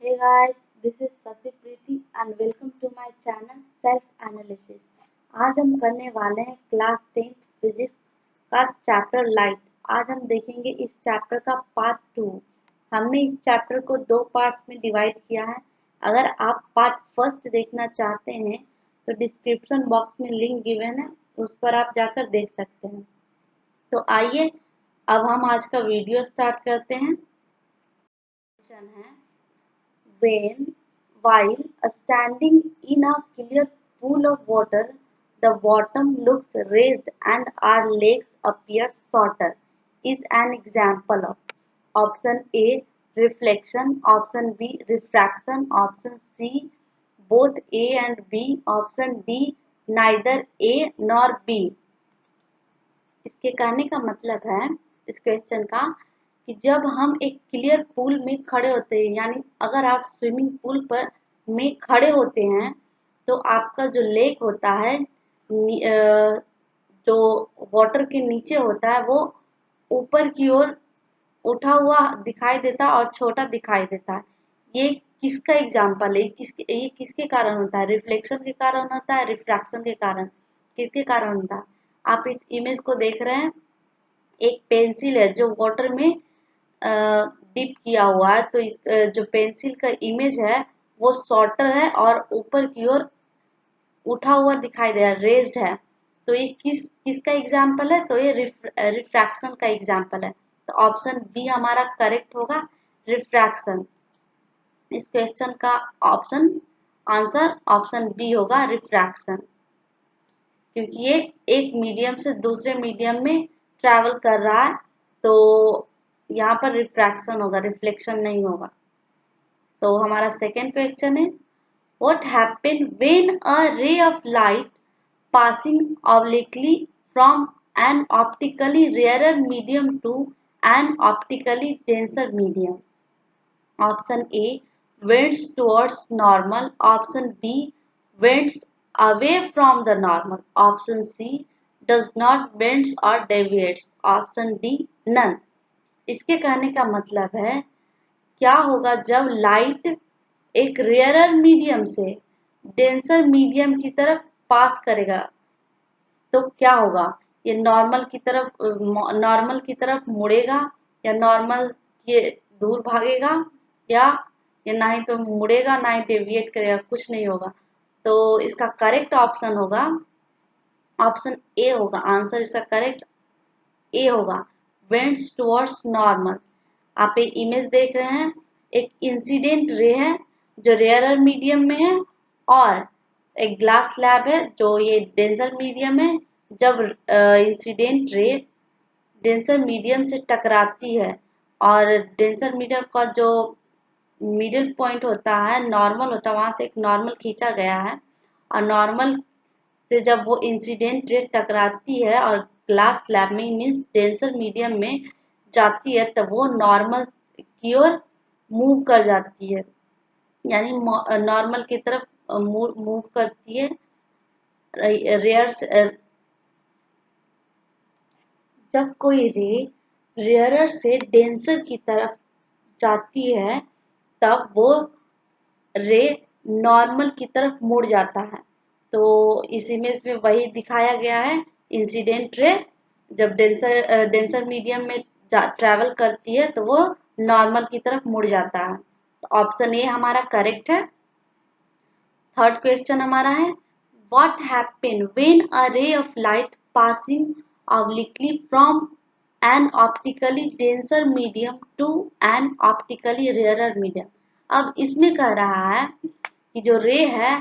Hey guys, this is Sasi Preeti and welcome to my channel Self Analysis। आज हम करने वाले हैं क्लास 10 फिजिक्स का चैप्टर लाइट। आज हम देखेंगे इस चैप्टर का पार्ट 2। हमने इस चैप्टर को दो पार्ट्स में डिवाइड किया है। अगर आप पार्ट फर्स्ट देखना चाहते हैं तो डिस्क्रिप्शन बॉक्स में लिंक गिवन है, उस पर आप जाकर देख सकते हैं। तो आइए अब हम आज का वीडियो स्टार्ट करते हैं। क्वेश्चन है while standing in a clear pool of water, the bottom looks raised and our legs appear shorter, is an example of option A reflection, option B refraction, option C both A and B, option D neither A nor B। इसके कहने का मतलब है इस question का कि जब हम एक क्लियर पूल में खड़े होते हैं, यानी अगर आप स्विमिंग पूल पर में खड़े होते हैं तो आपका जो लेग होता है जो वाटर के नीचे होता है वो ऊपर की ओर उठा हुआ दिखाई देता है और छोटा दिखाई देता है। ये किसका एग्जाम्पल है? ये किसके कारण होता है? रिफ्लेक्शन के कारण होता है, रिफ्रैक्शन के कारण, किसके कारण होता है? आप इस इमेज को देख रहे हैं, एक पेंसिल है जो वाटर में डिप किया हुआ है। तो इस जो पेंसिल का इमेज है वो शॉर्टर है और ऊपर की ओर उठा हुआ दिखाई दे रहा है, रेज्ड है। तो ये किसका एग्जाम्पल है? तो ये रिफ्रैक्शन का एग्जाम्पल है। तो ऑप्शन बी हमारा करेक्ट होगा, रिफ्रैक्शन। इस क्वेश्चन का ऑप्शन आंसर ऑप्शन बी होगा, रिफ्रैक्शन, क्योंकि ये एक मीडियम से दूसरे मीडियम में ट्रैवल कर रहा है, तो यहाँ पर रिफ्रैक्शन होगा, रिफ्लेक्शन नहीं होगा। तो हमारा सेकेंड क्वेश्चन है what happen when a ray of light passing obliquely from an optically rarer medium to an optically denser medium. Option A bends towards normal. Option B bends away from the normal. Option C does not bends or deviates. Option D none। इसके कहने का मतलब है क्या होगा जब light एक rarer medium से डेंसर मीडियम की तरफ पास करेगा तो क्या होगा? ये नॉर्मल की तरफ मुड़ेगा या नॉर्मल के दूर भागेगा, या ये ना ही तो मुड़ेगा ना ही डेविएट करेगा, कुछ नहीं होगा। तो इसका करेक्ट ऑप्शन होगा ऑप्शन ए होगा। आंसर इसका करेक्ट ए होगा, बेंड्स टुवर्ड्स नॉर्मल। आप एक इमेज देख रहे हैं, एक इंसिडेंट रे है जो रेयरर मीडियम में है और एक ग्लास स्लैब है जो ये डेंसर मीडियम है। जब इंसिडेंट रे डेंसर मीडियम से टकराती है और डेंसर मीडियम का जो मिडिल पॉइंट होता है, नॉर्मल होता है, वहां से एक नॉर्मल खींचा गया है और नॉर्मल से जब वो इंसिडेंट रे टकराती है और ग्लास स्लैब में मीन्स डेंसर मीडियम में जाती है तब वो नॉर्मल की ओर मूव कर जाती है, यानी नॉर्मल की तरफ मूव करती है। रेयर जब कोई रे रेयरर से डेंसर की तरफ जाती है तब वो रे नॉर्मल की तरफ मुड़ जाता है। तो इस इमेज में वही दिखाया गया है, इंसिडेंट रे जब डेंसर मीडियम में ट्रैवल करती है तो वो नॉर्मल की तरफ मुड़ जाता है। ऑप्शन ए हमारा करेक्ट है। थर्ड क्वेश्चन हमारा है what happen when a ray of light passing obliquely from an optically denser medium to an optically rarer medium। अब इसमें कह रहा है कि जो रे है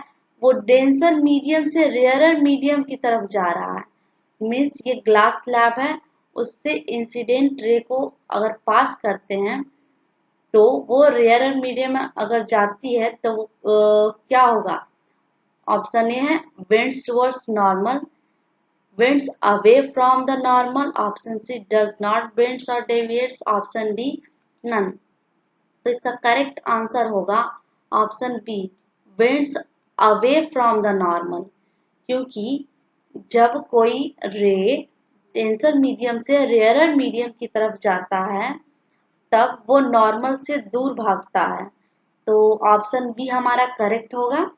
वो डेंसर मीडियम से रेयरर मीडियम की तरफ जा रहा है, मीन्स ये ग्लास स्लैब है, उससे इंसिडेंट रे को अगर पास करते हैं तो वो रेयरर मीडियम में अगर जाती है तो क्या होगा? ऑप्शन ए है bends towards normal, bends away from the normal, option C does not bends or deviates, option D none। तो इसका करेक्ट आंसर होगा option B bends away from the normal, क्योंकि जब कोई रे डेंसर मीडियम से rarer medium की तरफ जाता है तब वो नॉर्मल से दूर भागता है। तो ऑप्शन बी हमारा करेक्ट होगा,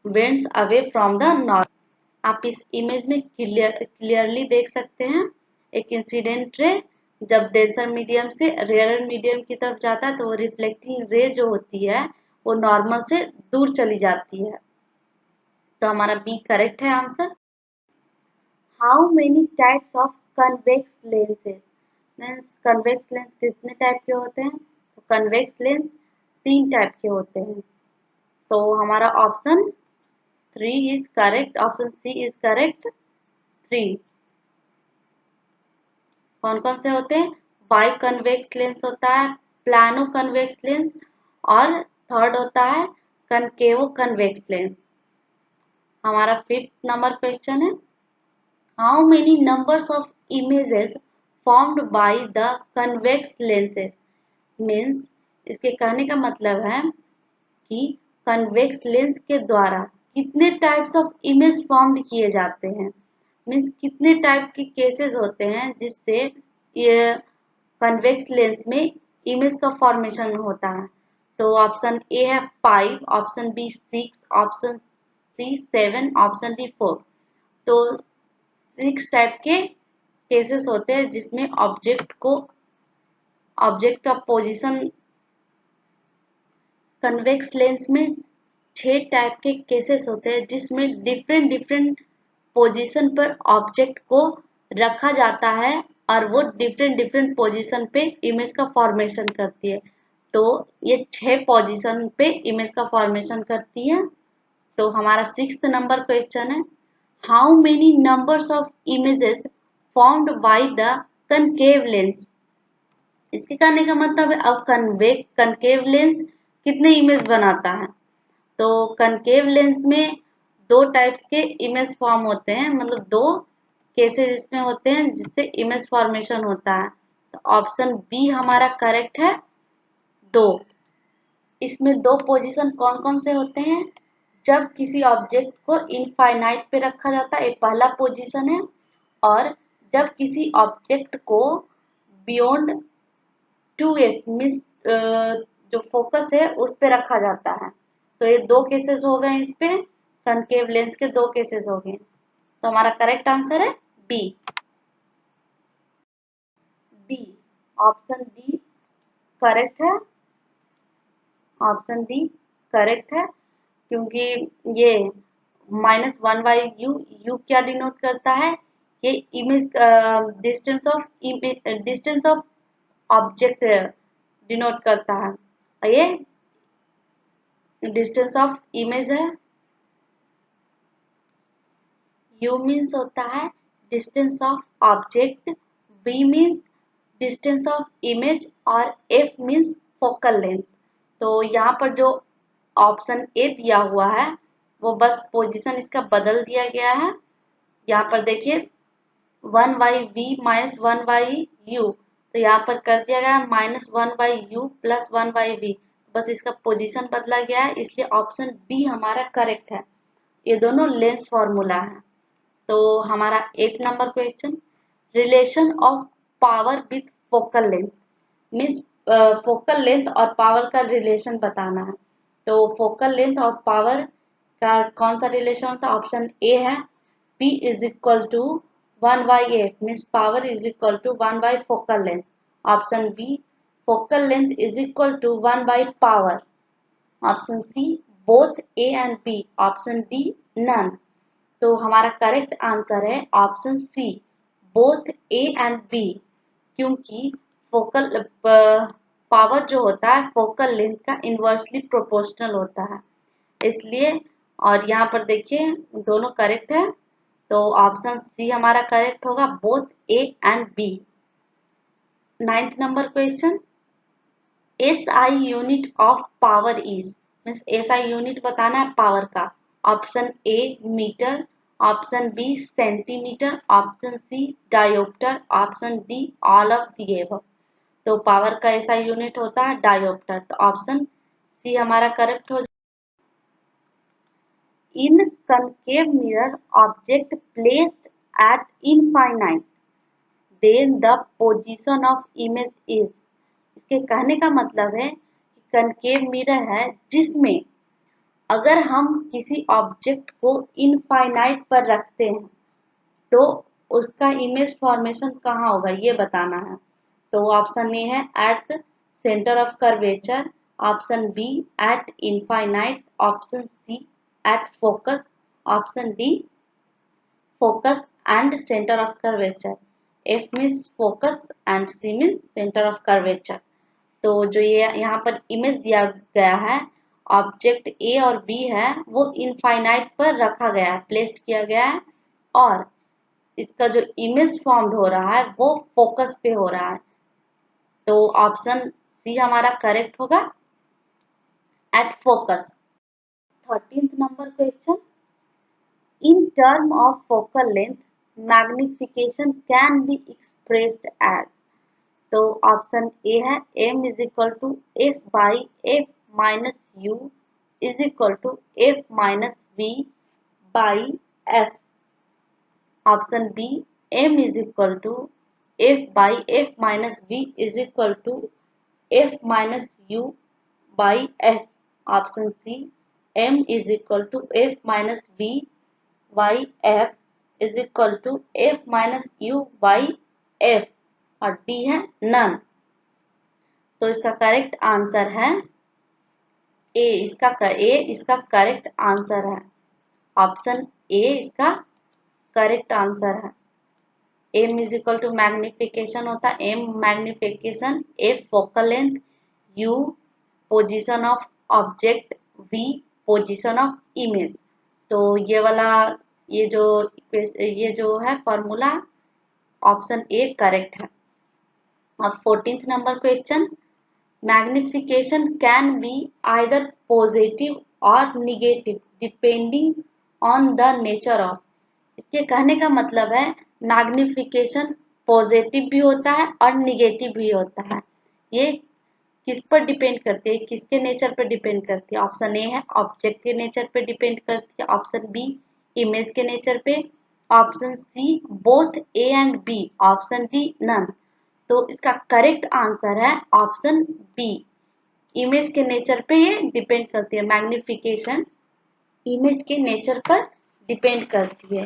winds away from the north। आप इस इमेज में क्लियरली देख सकते हैं एक इंसिडेंट रे जब डेंसर मीडियम से रेयर मीडियम की तरफ जाता है तो वो रिफ्लेक्टिंग रे जो होती है वो नॉर्मल से दूर चली जाती है। तो हमारा बी करेक्ट है answer. How many types of convex lenses, means convex lens कितने टाइप के होते हैं? तो कन्वेक्स लेंस 3 टाइप के होते हैं। तो हमारा option 3 is correct, option C is correct. 3 कौन कौन से होते हैं? बाई कन्वेक्स लेंस होता है, प्लानो कन्वेक्स लेंस, और थर्ड होता है कनकेवो कन्वेक्स लेंस। हमारा 5th नंबर क्वेश्चन है, how many numbers of images formed by the convex lenses, means इसके कहने का मतलब है कि कन्वेक्स लेंस के द्वारा कितने टाइप्स ऑफ इमेज फॉर्म किए जाते हैं, मीन्स कितने टाइप के केसेस होते हैं जिससे ये कन्वेक्स लेंस में इमेज का फॉर्मेशन होता है। तो ऑप्शन ए है 5, option B 6, option C 7, option D 4। तो 6 टाइप के केसेस होते हैं जिसमें ऑब्जेक्ट का पोजीशन, कन्वेक्स लेंस में 6 टाइप के केसेस होते हैं जिसमें डिफरेंट पोजीशन पर ऑब्जेक्ट को रखा जाता है और वो डिफरेंट पोजीशन पे इमेज का फॉर्मेशन करती है। तो ये 6 पोजीशन पे इमेज का फॉर्मेशन करती है। तो हमारा 6th नंबर क्वेश्चन है, how many numbers of images formed by the concave lens. इसके कहने का मतलब है अब कनकेव लेंस कितने इमेज बनाता है? तो कनकेव लेंस में 2 टाइप्स के इमेज फॉर्म होते हैं, मतलब 2 केसेस इसमें होते हैं जिससे इमेज फॉर्मेशन होता है। तो ऑप्शन बी हमारा करेक्ट है, 2। इसमें 2 पोजीशन कौन कौन से होते हैं? जब किसी ऑब्जेक्ट को इनफाइनाइट पे रखा जाता है, ये पहला पोजीशन है, और जब किसी ऑब्जेक्ट को बियॉन्ड 2f मीन्स जो फोकस है उस पे रखा जाता है। तो ये 2 केसेस हो गए, इस पे कनकेव लेंस के 2 केसेस हो गए। तो हमारा करेक्ट आंसर है B. D, option D correct है, ऑप्शन डी करेक्ट है, क्योंकि ये -1/u, u क्या डिनोट करता है? ये image distance of object denote करता है, और ये डिस्टेंस ऑफ इमेज है। u मीन्स होता है distance of object, v means distance of image, और f मीन्स फोकल लेंथ। तो यहाँ पर जो ऑप्शन ए दिया हुआ है वो बस पोजीशन इसका बदल दिया गया है। यहाँ पर देखिए 1/v माइनस 1/u, तो यहाँ पर कर दिया गया -1/u प्लस 1/v, बस इसका पोजीशन बदला गया है, इसलिए ऑप्शन डी हमारा करेक्ट है। ये दोनों लेंस फॉर्मूला है। तो हमारा 8th number question, relation of power with focal length, means focal length और पावर का रिलेशन बताना है। तो फोकल लेंथ और पावर का कौन सा रिलेशन होता है? ऑप्शन ए है P is equal to 1/f, means power is equal to 1 focal length. Option B, focal length is equal to 1 power. Option C, both A and B. Option D, none. तो हमारा correct answer है option C, both A and B, क्योंकि focal power जो होता है focal length का inversely proportional होता है, इसलिए। और यहाँ पर देखिए दोनों करेक्ट है, तो ऑप्शन सी हमारा करेक्ट होगा, both A and B. 9th number question, SI unit of power is, means SI unit बताना है पावर का। Option A metre, option B centimetre, option C dioptre, option D all of the above. तो power का SI unit होता है dioptre, तो option C हमारा correct हो जाएगा। In concave mirror, object placed at infinite, then the position of image is। इसके कहने का मतलब है कि कनकेव मिरर है जिसमें अगर हम किसी ऑब्जेक्ट को इनफाइनाइट पर रखते हैं तो उसका इमेज फॉर्मेशन कहाँ होगा ये बताना है। तो ऑप्शन ए है at centre of curvature, option B at infinite, option C at focus, option D focus and centre of curvature. F means focus and C means centre of curvature. तो जो ये यहाँ पर इमेज दिया गया है, object A और B है वो इनफाइनाइट पर रखा गया है, प्लेस्ड किया गया है, और इसका जो इमेज फॉर्म्ड हो रहा है वो फोकस पे हो रहा है। तो ऑप्शन सी हमारा करेक्ट होगा, at focus. 13th number question, in term of focal length magnification can be expressed as. तो ऑप्शन ए है m is equal to F by F minus U is equal to F minus V by F, option B m is equal to f by f minus v is equal to f minus u by f, option C m is equal to f minus v by f is equal to f minus u by f, और D है none. तो इसका correct answer है A, इसका correct answer है, option A इसका correct answer है। m is equal to magnification होता है, m magnification, f focal length, u position of object, v position of image. तो ये वाला ये जो है फॉर्मूला ऑप्शन ए करेक्ट है। अब 14th number question, magnification can be either positive और negative depending on the nature of. इसके कहने का मतलब है मैग्निफिकेशन पॉजिटिव भी होता है और निगेटिव भी होता है। ये किस पर डिपेंड करती है, किसके नेचर पर डिपेंड करती है। ऑप्शन ए है ऑब्जेक्ट के नेचर पर डिपेंड करती है, ऑप्शन बी इमेज के नेचर पे, option C both A and B, option D none. तो इसका करेक्ट आंसर है ऑप्शन बी, इमेज के नेचर पे ये डिपेंड करती है। मैग्निफिकेशन इमेज के नेचर पर डिपेंड करती है,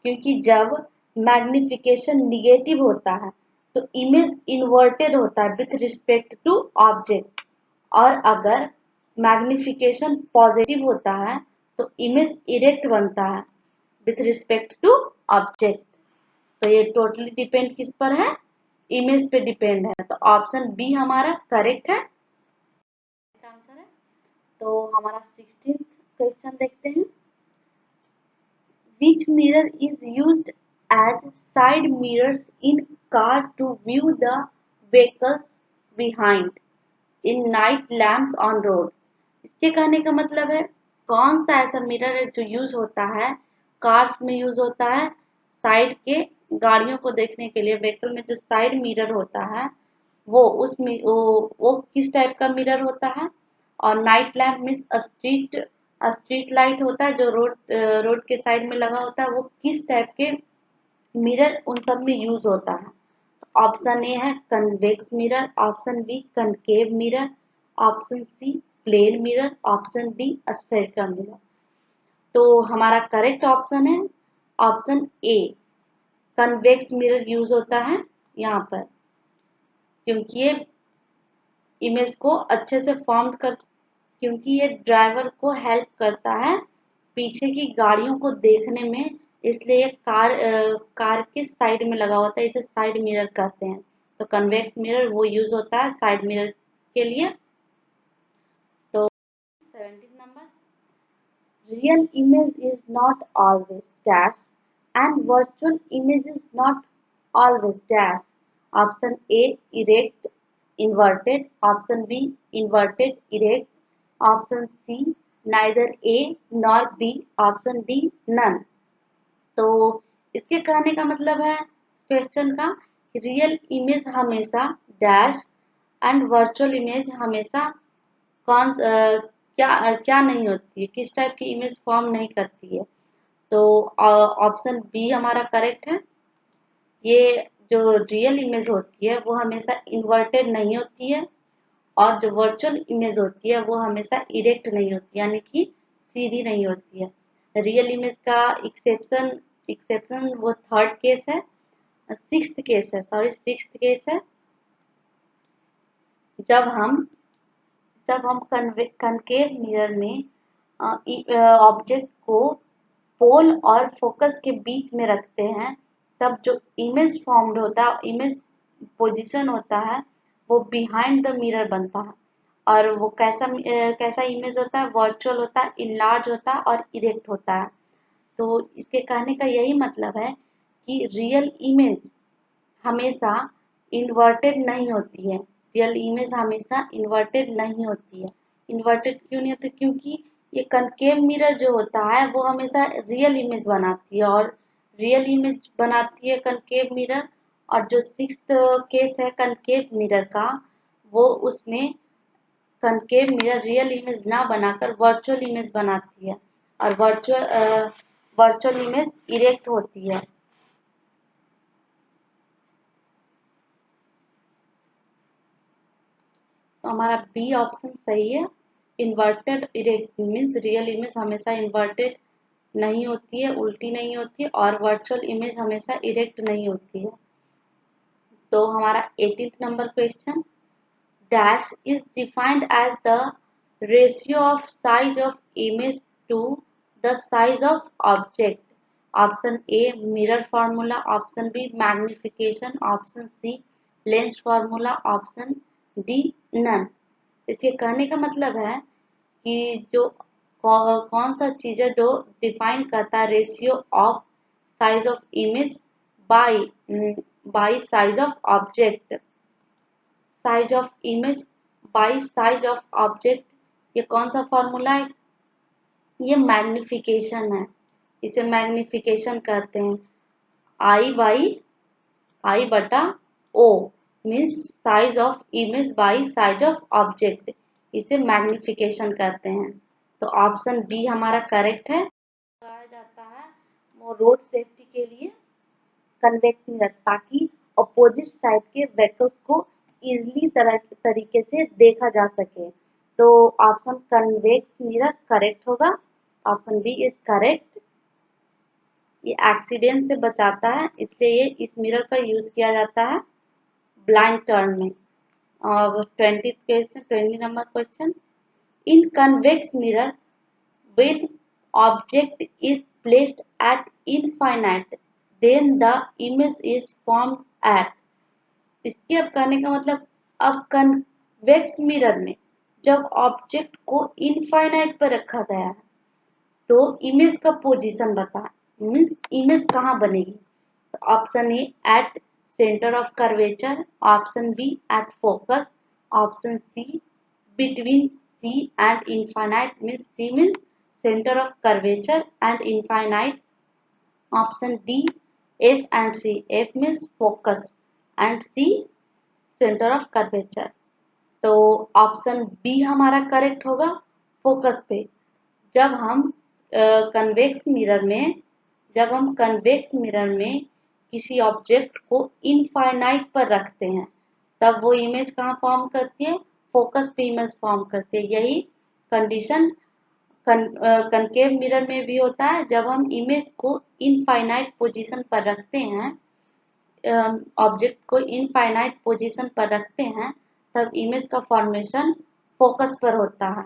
क्योंकि जब मैग्निफिकेशन निगेटिव होता है तो इमेज इन्वर्टेड होता है विथ रिस्पेक्ट टू ऑब्जेक्ट, और अगर मैग्निफिकेशन पॉजिटिव होता है तो इमेज इरेक्ट बनता है विथ रिस्पेक्ट टू ऑब्जेक्ट। तो ये टोटली डिपेंड किस पर है, इमेज पे डिपेंड है। तो ऑप्शन बी हमारा करेक्ट है, आंसर है। तो हमारा 16th क्वेश्चन देखते हैं, which mirror is used as side mirrors in car to view the vehicles behind in night lamps on road। इसके कहने का मतलब है कौन सा ऐसा मिरर है जो यूज होता है, कार्स में यूज होता है साइड के गाड़ियों को देखने के लिए। व्हीकल में जो साइड मिरर होता है वो किस टाइप का मिरर होता है। और night lamp means street light होता है जो रोड के साइड में लगा होता है, वो किस टाइप के मिरर उन सब में यूज होता है। ऑप्शन ए है convex mirror, option B concave mirror, option C plane mirror, option D spherical mirror. तो हमारा करेक्ट ऑप्शन है option A, convex mirror use होता है यहाँ पर, क्योंकि ये इमेज को अच्छे से फॉर्म कर, क्योंकि ये ड्राइवर को हेल्प करता है पीछे की गाड़ियों को देखने में, इसलिए कार के साइड में लगा होता है, इसे साइड मिरर कहते हैं। तो कन्वेक्स मिरर वो यूज होता है साइड मिरर के लिए। तो 17 number, real image is not always dash and virtual image is not always dash. Option A erect inverted, option B inverted erect, option C neither A nor B, option D none। तो इसके कहने का मतलब है question का, real image हमेशा dash and virtual image हमेशा क्या नहीं होती है, किस टाइप की इमेज फॉर्म नहीं करती है। तो ऑप्शन बी हमारा करेक्ट है। ये जो रियल इमेज होती है वो हमेशा इन्वर्टेड नहीं होती है, और जो वर्चुअल इमेज होती है वो हमेशा इरेक्ट नहीं होती, यानी कि सीधी नहीं होती है। रियल इमेज का एक्सेप्शन वो थर्ड केस है, सिक्स्थ केस है, जब हम कनकेव मिरर में ऑब्जेक्ट को पोल और फोकस के बीच में रखते हैं, तब जो इमेज फॉर्म्ड होता है, इमेज पोजीशन होता है, वो बिहाइंड द मिरर बनता है। और वो कैसा इमेज होता है, वर्चुअल होता है, इनलार्ज होता है और इरेक्ट होता है। तो इसके कहने का यही मतलब है कि रियल इमेज हमेशा इन्वर्टेड नहीं होती है। रियल इमेज हमेशा इन्वर्टेड नहीं होती है। इन्वर्टेड क्यों नहीं होती? क्योंकि ये कनकेव मिरर जो होता है वो हमेशा रियल इमेज बनाती है, और रियल इमेज बनाती है कनकेव मिरर। और जो सिक्स्थ केस है कनकेव मिरर का, वो उसमें कनकेव मिरर रियल इमेज ना बनाकर वर्चुअल इमेज बनाती है, और वर्चुअल इमेज इरेक्ट होती है। तो हमारा बी ऑप्शन सही है। Inverted erect means real image हमेशा इन्वर्टेड नहीं होती है, उल्टी नहीं होती है, और वर्चुअल इमेज हमेशा इरेक्ट नहीं होती है। तो हमारा 18th number question, dash is defined as the ratio of size of image to the size of object. Option A mirror formula, option B magnification, option C lens formula, option D none. इसके कहने का मतलब है कि जो कौन सा चीज है जो डिफाइन करता है ratio of size of image by size of object. Size of image by size of object, ये कौन सा फॉर्मूला है? ये मैग्निफिकेशन है। इसे मैग्निफिकेशन कहते हैं। आई बटा O means size of image by size of object, इसे मैग्निफिकेशन कहते हैं। तो ऑप्शन बी हमारा करेक्ट है। लगाया जाता है वो रोड सेफ्टी के लिए कन्वेक्स मिरर, ताकि अपोजिट साइड के व्हीकल्स को इजीली तरीके से देखा जा सके। तो ऑप्शन कन्वेक्स मिरर करेक्ट होगा। Option B is correct. ये एक्सीडेंट से बचाता है, इसलिए ये इस मिरर का यूज किया जाता है ब्लाइंड टर्न में। और 20 number question, in convex mirror when object is placed at infinite then the image is formed at। इसके अब कहने का मतलब, अब कन्वेक्स मिरर में जब ऑब्जेक्ट को इनफाइनाइट पर रखा गया है तो इमेज का पोजीशन बता, मीन्स इमेज कहाँ बनेगी। तो option A at centre of curvature, option B at focus, option C between C and infinite means C means center of curvature and infinite, option D F and C, F means focus and C center of curvature। तो option B हमारा correct होगा, focus पे। जब हम convex mirror में किसी object को infinite पर रखते हैं, तब वो इमेज कहाँ फॉर्म करती है? फोकस पे इमेज फॉर्म करती है। यही कंडीशन कनकेव मिरर में भी होता है। जब हम इमेज को इनफाइनाइट पोजीशन पर रखते हैं, ऑब्जेक्ट को इनफाइनाइट पोजीशन पर रखते हैं, तब इमेज का फॉर्मेशन फोकस पर होता है।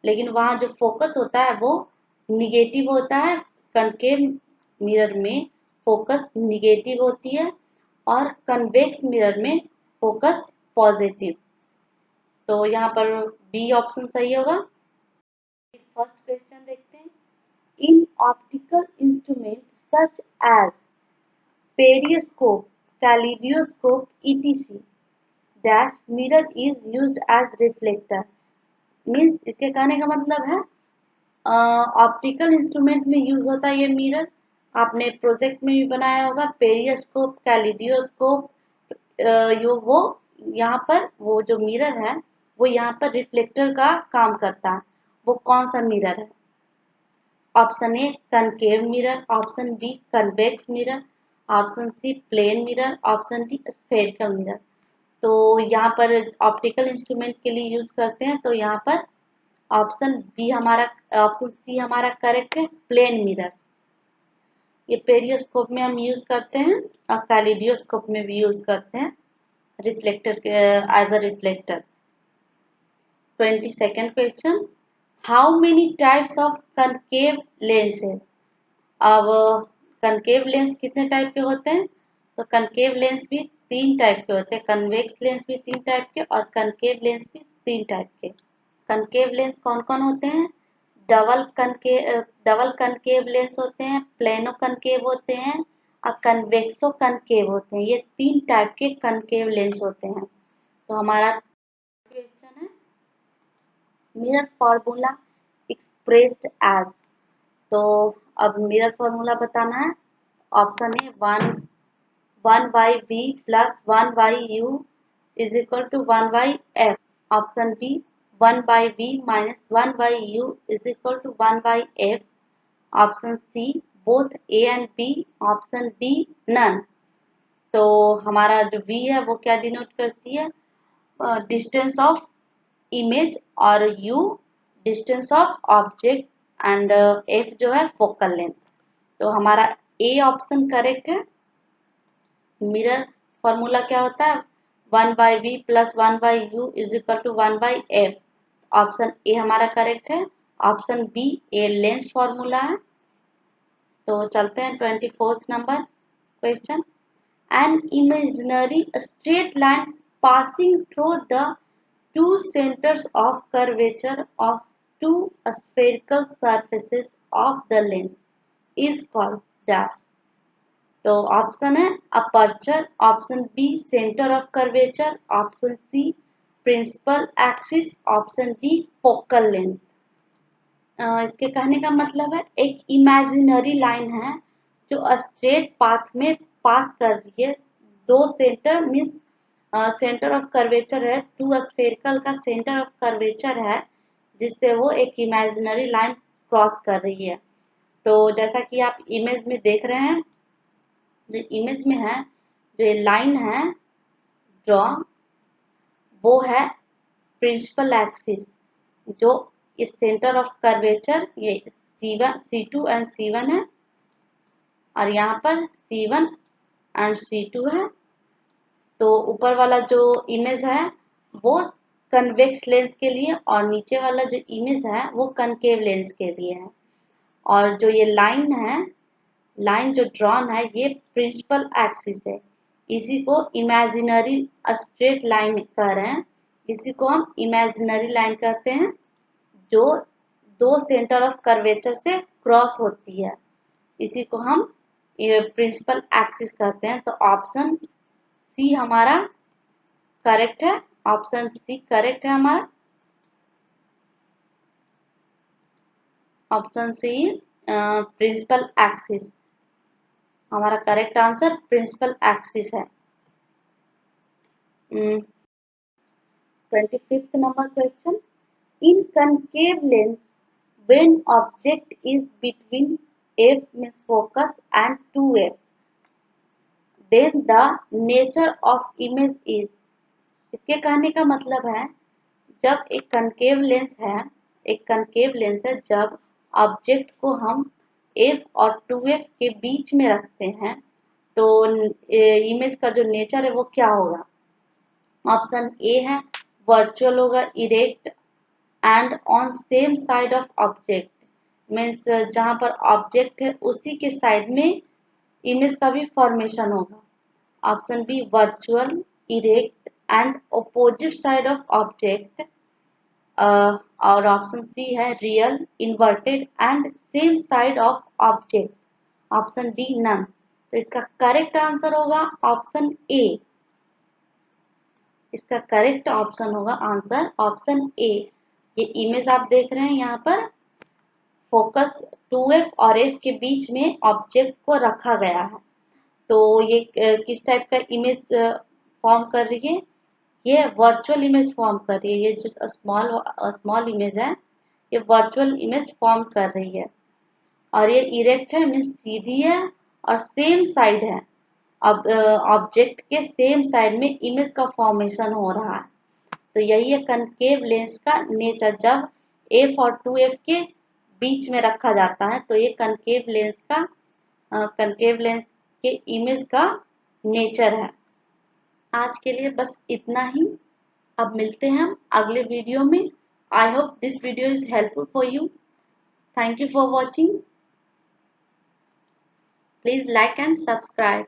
लेकिन वहाँ जो फोकस होता है वो निगेटिव होता है। कनकेव मिरर में फोकस निगेटिव होती है और कन्वेक्स मिरर में फोकस पॉजिटिव। तो यहाँ पर बी ऑप्शन सही होगा। फर्स्ट क्वेश्चन देखते हैं, in optical instrument such as periscope, kaleidoscope etc dash mirror is used as reflector. Means इसके कहने का मतलब है ऑप्टिकल इंस्ट्रूमेंट में यूज होता है ये मिरर। आपने प्रोजेक्ट में भी बनाया होगा, पेरियोस्कोप, कैलिडियोस्कोप, वो यहाँ पर वो जो मिरर है वो यहाँ पर रिफ्लेक्टर का काम करता है। वो कौन सा मिरर है? Option A concave mirror, option B convex mirror, option C plane mirror, option D spherical mirror. तो यहाँ पर ऑप्टिकल इंस्ट्रूमेंट के लिए यूज करते हैं, तो यहाँ पर ऑप्शन सी हमारा करेक्ट है, प्लेन मिरर। ये पेरियोस्कोप में हम यूज करते हैं और कैलिडियोस्कोप में भी यूज करते हैं reflector as a reflector. 22nd question, how many types of concave lenses. अब कनकेव लेंस कितने टाइप के होते हैं? तो कनकेव लेंस भी 3 टाइप के होते हैं, कन्वेक्स लेंस भी 3 टाइप के और कनकेव लेंस भी 3 टाइप के। कनकेव लेंस कौन कौन होते हैं? डबल कनकेव लेंस होते हैं, प्लेनो कनकेव होते हैं और कन्वेक्सो कनकेव होते हैं। ये 3 टाइप के कनकेव लेंस होते हैं। तो हमारा क्वेश्चन है मिरर फॉर्मूला एक्सप्रेस्ड एज। तो अब मिरर फॉर्मूला बताना है। Option A 1 by B plus 1 by U is equal to 1 by F. Option B 1 by B minus 1 by U is equal to 1 by F. Option C both A and B. Option D none. तो हमारा जो B है वो क्या denote करती है? Distance of image और U distance of object and F जो है फोकल लेंथ। तो हमारा ए ऑप्शन करेक्ट है। मिरर फॉर्मूला क्या होता है? 1 by B plus 1 by U is equal to 1 by F. Option A हमारा करेक्ट है। Option B A lens formula है। तो चलते हैं 24th number question. An imaginary straight line passing through the two centers of curvature of two spherical surfaces of the lens is called dash। तो option है aperture, option B centre of curvature, option C principal axis, option D focal length. इसके कहने का मतलब है एक imaginary line है जो स्ट्रेट पाथ में पास कर रही है। दो centre means centre of curvature है, टू स्फेरिकल का सेंटर ऑफ कर्वेचर है जिससे वो एक इमेजिनरी लाइन क्रॉस कर रही है। तो जैसा कि आप इमेज में देख रहे हैं, जो इमेज में है जो ये लाइन है ड्रॉ वो है प्रिंसिपल एक्सिस, जो इस सेंटर ऑफ कर्वेचर ये C2 एंड C1 है और यहाँ पर C1 एंड C2 है। तो ऊपर वाला जो इमेज है वो कन्वेक्स लेंस के लिए और नीचे वाला जो इमेज है वो कनकेव लेंस के लिए है। और जो ये लाइन जो ड्रॉन है ये प्रिंसिपल एक्सिस है। इसी को इमेजिनरी स्ट्रेट लाइन कह रहे हैं, इसी को हम इमेजिनरी लाइन कहते हैं जो दो सेंटर ऑफ कर्वेचर से क्रॉस होती है। इसी को हम प्रिंसिपल एक्सिस कहते हैं। तो ऑप्शन सी हमारा करेक्ट है। ऑप्शन सी करेक्ट है हमारा। ऑप्शन सी प्रिंसिपल एक्सिस हमारा करेक्ट आंसर प्रिंसिपल एक्सिस है। 25th number question. In concave lens when object is between f means focus and 2f then the nature of image is। इसके कहने का मतलब है जब एक कनकेव लेंस है जब ऑब्जेक्ट को हम f और 2f के बीच में रखते हैं तो इमेज का जो नेचर है वो क्या होगा? ऑप्शन ए है वर्चुअल होगा, erect and on same side of object means जहां पर ऑब्जेक्ट है उसी के साइड में इमेज का भी फॉर्मेशन होगा। Option B virtual, erect and opposite side of object और ऑप्शन सी है real, inverted and same side of object. Option D none. तो इसका करेक्ट आंसर होगा ऑप्शन ए। इसका करेक्ट ऑप्शन होगा आंसर ऑप्शन ए। ये image आप देख रहे हैं यहाँ पर फोकस 2f और f के बीच में ऑब्जेक्ट को रखा गया है। तो ये किस टाइप का इमेज फॉर्म कर रही है? ये वर्चुअल इमेज फॉर्म कर रही है। ये जो स्मॉल इमेज है ये वर्चुअल इमेज फॉर्म कर रही है। और ये इरेक्ट है मीन्स सीधी है और सेम साइड है ऑब्जेक्ट के सेम साइड में इमेज का फॉर्मेशन हो रहा है। तो यही है कनकेव लेंस का नेचर। जब f और 2f के बीच में रखा जाता है तो ये कनकेव लेंस के इमेज का नेचर है। आज के लिए बस इतना ही। अब मिलते हैं हम अगले वीडियो में। I hope this video is helpful for you. Thank you for watching. Please like and subscribe.